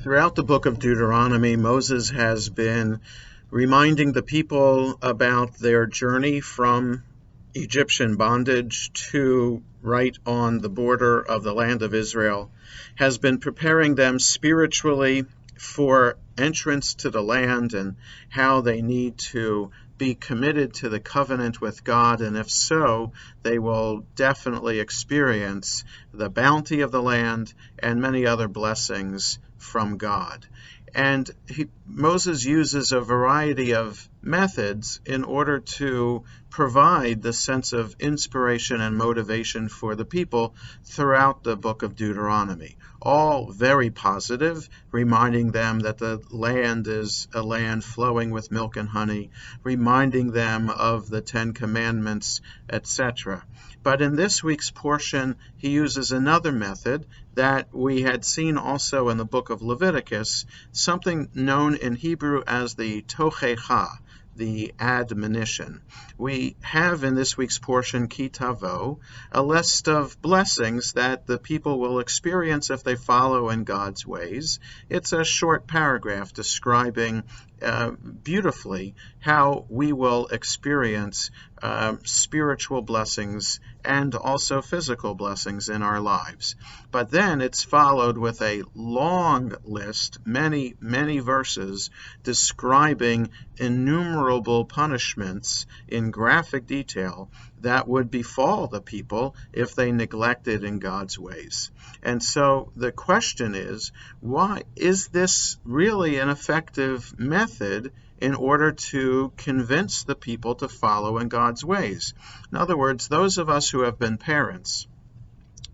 Throughout the book of Deuteronomy, Moses has been reminding the people about their journey from Egyptian bondage to right on the border of the land of Israel, has been preparing them spiritually for entrance to the land and how they need to be committed to the covenant with God, and if so, they will definitely experience the bounty of the land and many other blessings from God. And Moses uses a variety of methods in order to provide the sense of inspiration and motivation for the people throughout the book of Deuteronomy. All very positive, reminding them that the land is a land flowing with milk and honey, reminding them of the Ten Commandments, etc. But in this week's portion, he uses another method that we had seen also in the book of Leviticus, something known in Hebrew as the tochecha, the admonition. We have in this week's portion, Tavo, a list of blessings that the people will experience if they follow in God's ways. It's a short paragraph describing beautifully how we will experience spiritual blessings and also physical blessings in our lives. But then it's followed with a long list, many verses, describing innumerable punishments in graphic detail that would befall the people if they neglected in God's ways. And so the question is, why is this really an effective method in order to convince the people to follow in God's ways? In other words, those of us who have been parents,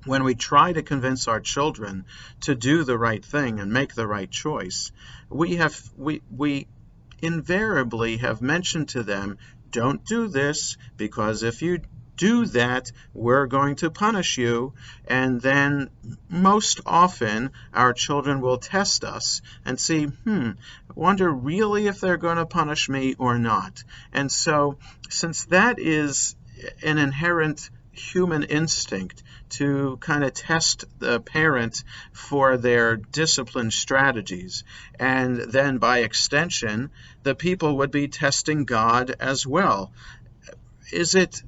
when we try to convince our children to do the right thing and make the right choice, we invariably have mentioned to them, don't do this, because if you do that, we're going to punish you. And then most often our children will test us and see, wonder really if they're going to punish me or not. And so since that is an inherent human instinct to kind of test the parent for their discipline strategies, and then by extension the people would be testing God as well, it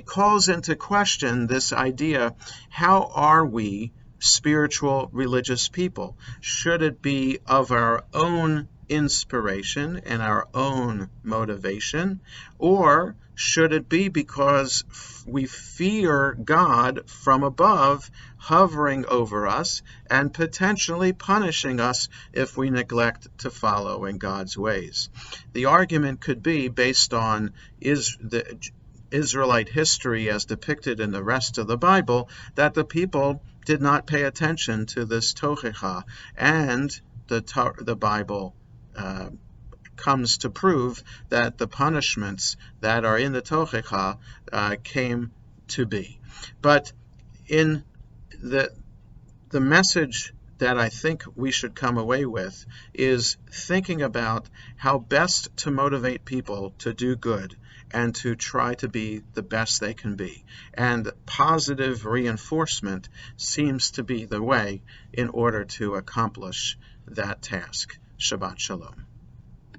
calls into question this idea, how are we spiritual religious people? Should it be of our own inspiration and our own motivation, or should it be because we fear God from above hovering over us and potentially punishing us if we neglect to follow in God's ways? The argument could be based on the Israelite history as depicted in the rest of the Bible, that the people did not pay attention to this tochecha, and the Bible comes to prove that the punishments that are in the tochecha came to be. But in the message that I think we should come away with is thinking about how best to motivate people to do good and to try to be the best they can be. And positive reinforcement seems to be the way in order to accomplish that task. Shabbat Shalom.